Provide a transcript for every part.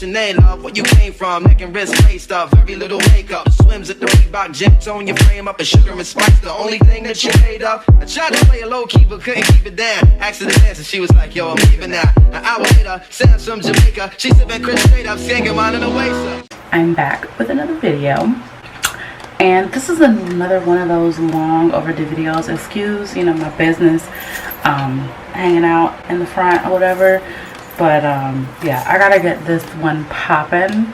What's your name, love? Where you came from? Neck and wrist laced up, very little makeup. Swims at the Reebok gym, tone your frame up, and sugar and spice. The only thing that you made up. I tried to play a low key, but couldn't keep it down. Asked her to dance, and she was like, yo, I'm leaving now. An hour later, Sam's from Jamaica. She sipping Chris straight up, skanking wine in the waist up. I'm back with another video. And this is another one of those long overdue videos. Excuse, you know, my business, hanging out in the front or whatever. But yeah, I gotta get this one popping.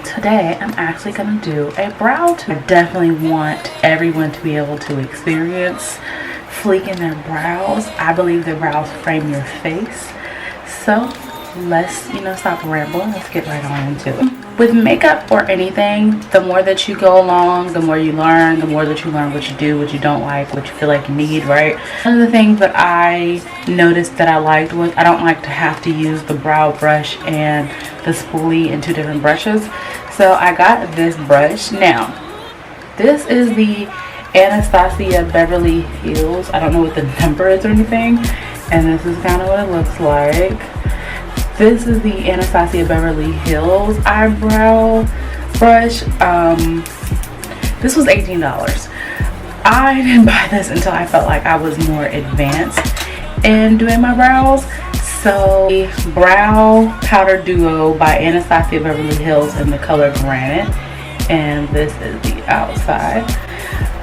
Today, I'm actually gonna do a brow tour. I definitely want everyone to be able to experience fleeking their brows. I believe the brows frame your face. So let's, you know, stop rambling. Let's get right on into it. With makeup or anything, the more that you go along, the more you learn, the more that you learn what you do, what you don't like, what you feel like you need, right? One of the things that I noticed that I liked was I don't like to have to use the brow brush and the spoolie in two different brushes. So I got this brush. Now, this is the Anastasia Beverly Hills. I don't know what the number is or anything. And this is kind of what it looks like. This is the Anastasia Beverly Hills eyebrow brush. This was $18. I didn't buy this until I felt like I was more advanced in doing my brows. So, Brow Powder Duo by Anastasia Beverly Hills in the color Granite. And this is the outside.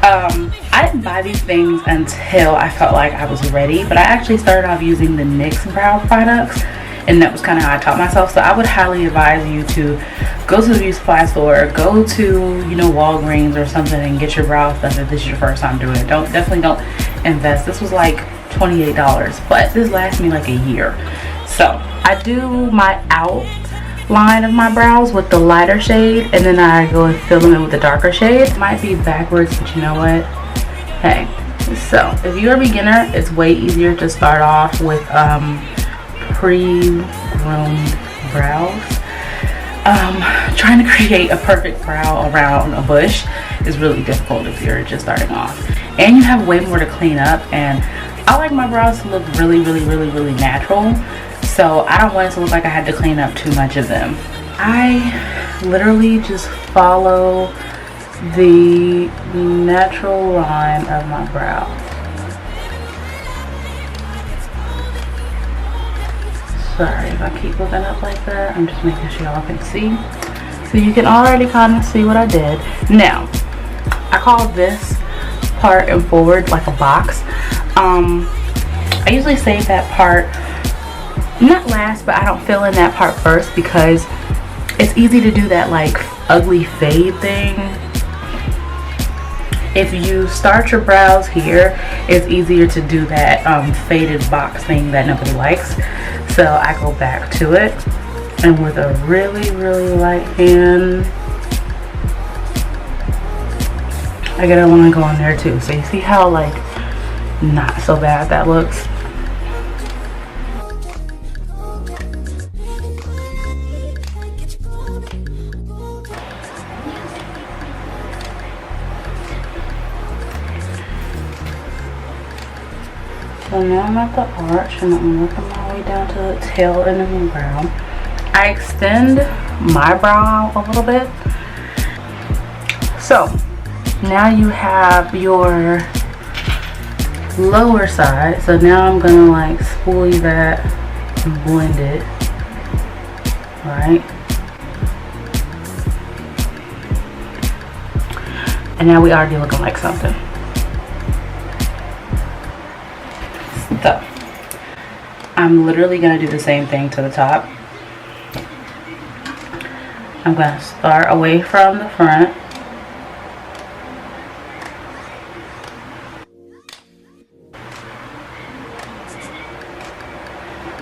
I didn't buy these things until I felt like I was ready. But I actually started off using the NYX brow products. And that was kind of how I taught myself. So I would highly advise you to go to the beauty supply store, go to, you know, Walgreens or something and get your brows done if this is your first time doing it. Definitely don't invest. This was like $28, but this lasts me like a year. So I do my outline of my brows with the lighter shade, and then I go and fill them in with the darker shade. It might be backwards, but you know what? Hey, so if you're a beginner, it's way easier to start off with pre-groomed brows. Trying to create a perfect brow around a bush is really difficult if you're just starting off, and you have way more to clean up. And I like my brows to look really natural, so I don't want it to look like I had to clean up too much of them. I literally just follow the natural line of my brow. Sorry if I keep looking up like that. I'm just making sure y'all can see. So you can already kind of see what I did. Now, I call this part and forward like a box. I usually save that part, not last, but I don't fill in that part first because it's easy to do that like ugly fade thing. If you start your brows here, it's easier to do that faded box thing that nobody likes. So I go back to it, and with a really light hand, I get a line going there too. So you see how like not so bad that looks. So now I'm at the arch, and I'm working my way down to the tail end of my brow. I extend my brow a little bit. So now you have your lower side. So now I'm gonna like spoolie that and blend it, right? And now we already looking like something. So I'm literally gonna do the same thing to the top. I'm gonna start away from the front.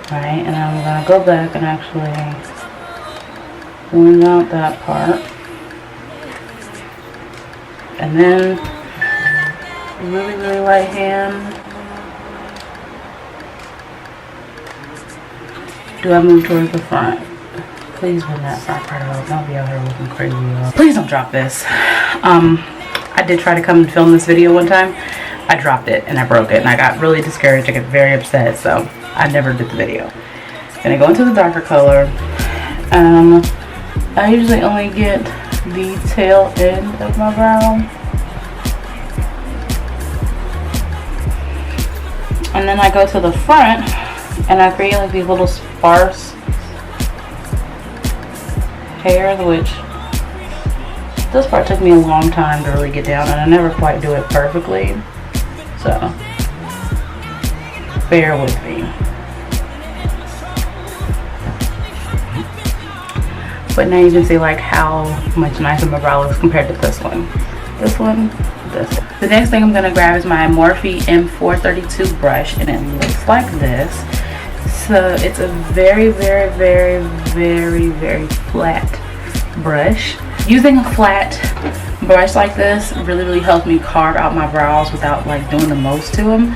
Right, and I'm gonna go back and actually blend out that part. And then really light hand. Do I move towards the front? Please bring that front part out. Don't be out here looking crazy, y'all. Please don't drop this. I did try to come and film this video one time. I dropped it and I broke it and I got really discouraged. I got very upset, so I never did the video. Gonna go into the darker color I usually only get the tail end of my brow. And then I go to the front and I create like these little sparse hairs, which this part took me a long time to really get down, and I never quite do it perfectly. So bear with me. But now you can see like how much nicer my brow looks compared to this one. This one, this one. The next thing I'm gonna grab is my Morphe M432 brush, and it looks like this. So it's a very, very, very, very, very flat brush. Using a flat brush like this really helps me carve out my brows without like doing the most to them.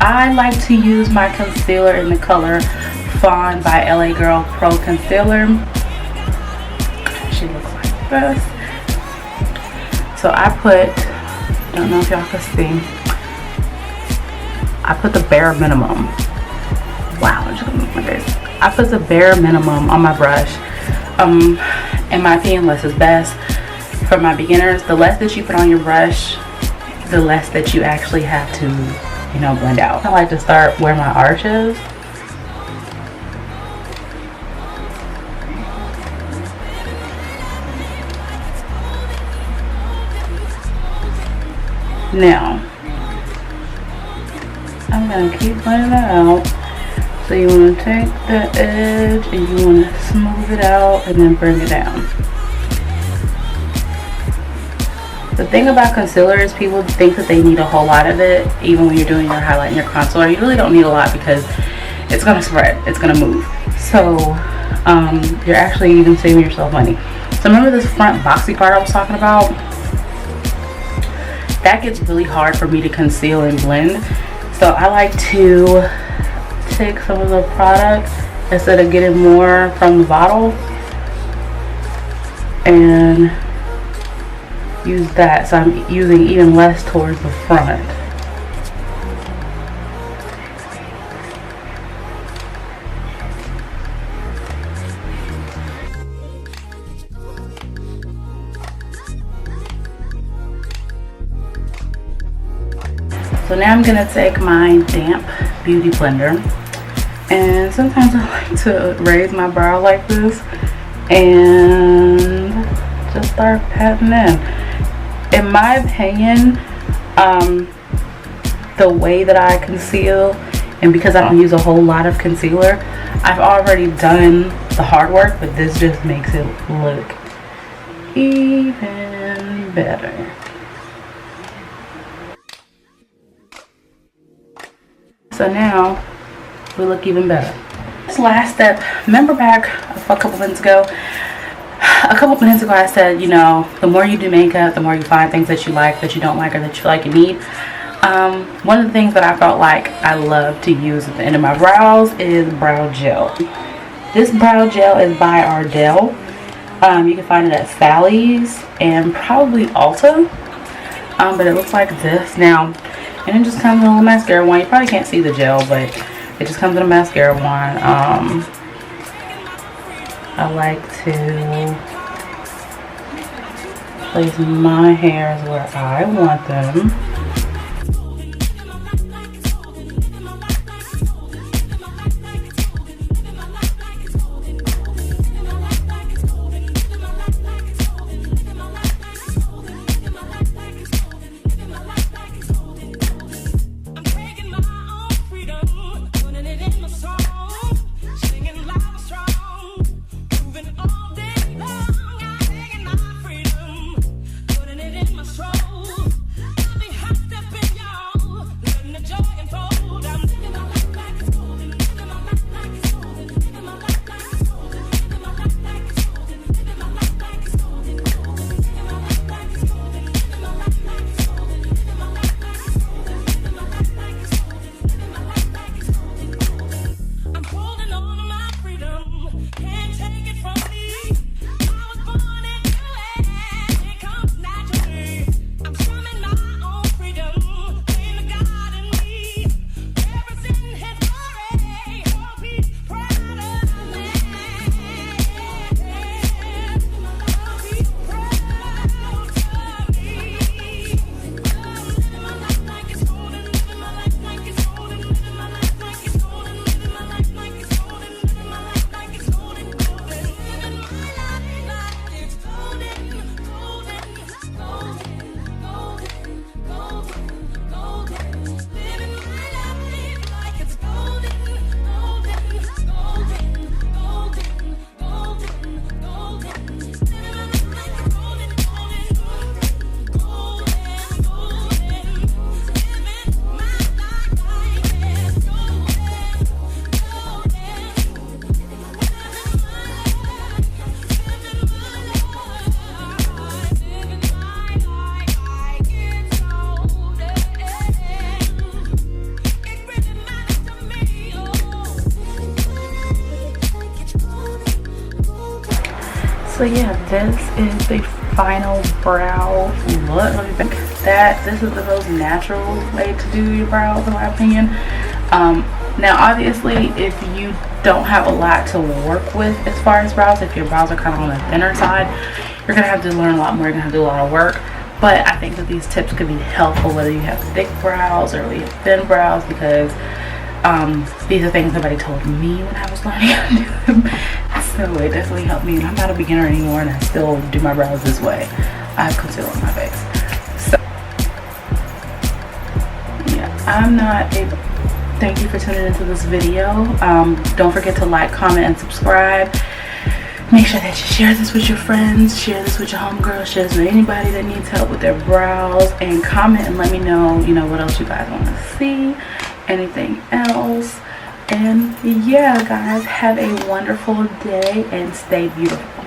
I like to use my concealer in the color Fawn by LA Girl Pro Concealer. She looks like this. So I put, I don't know if y'all can see, I put the bare minimum. Wow, I'm just gonna look like this. I put the bare minimum on my brush. In my opinion, less is best. For my beginners, the less that you put on your brush, the less that you actually have to, you know, blend out. I like to start where my arch is. Now, I'm gonna keep blending that out. So you want to take the edge and you want to smooth it out and then bring it down. The thing about concealer is people think that they need a whole lot of it, even when you're doing your highlight and your contour. You really don't need a lot because it's going to spread, it's going to move. So you're actually even saving yourself money. So remember this front boxy part I was talking about? That gets really hard for me to conceal and blend. So I like to take some of the product instead of getting more from the bottle and use that. So I'm using even less towards the front. So now I'm gonna take my damp beauty blender, and sometimes I like to raise my brow like this and just start patting in. In my opinion, the way that I conceal, and because I don't use a whole lot of concealer, I've already done the hard work, but this just makes it look even better. So now we look even better. This last step, remember back a couple minutes ago I said, you know, the more you do makeup, the more you find things that you like, that you don't like, or that you feel like you need. One of the things that I felt like I love to use at the end of my brows is brow gel. This brow gel is by Ardell. You can find it at Sally's and probably Ulta. But it looks like this now. And it just comes in a mascara wand. You probably can't see the gel, but it just comes in a mascara wand. I like to place my hairs where I want them. So yeah, this is the final brow look. Let me back that. This is the most natural way to do your brows, in my opinion. Now obviously, if you don't have a lot to work with as far as brows, if your brows are kind of on the thinner side, you're gonna have to learn a lot more. You're gonna have to do a lot of work. But I think that these tips could be helpful whether you have thick brows or you have thin brows, because these are things nobody told me when I was learning how to do them. So it definitely helped me. And I'm not a beginner anymore, and I still do my brows this way. I have concealer on my face. So yeah, I'm not able. Thank you for tuning into this video. Don't forget to like, comment, and subscribe. Make sure that you share this with your friends, share this with your homegirls, share this with anybody that needs help with their brows, and comment and let me know, what else you guys want to see, anything else. And yeah, guys, have a wonderful day and stay beautiful.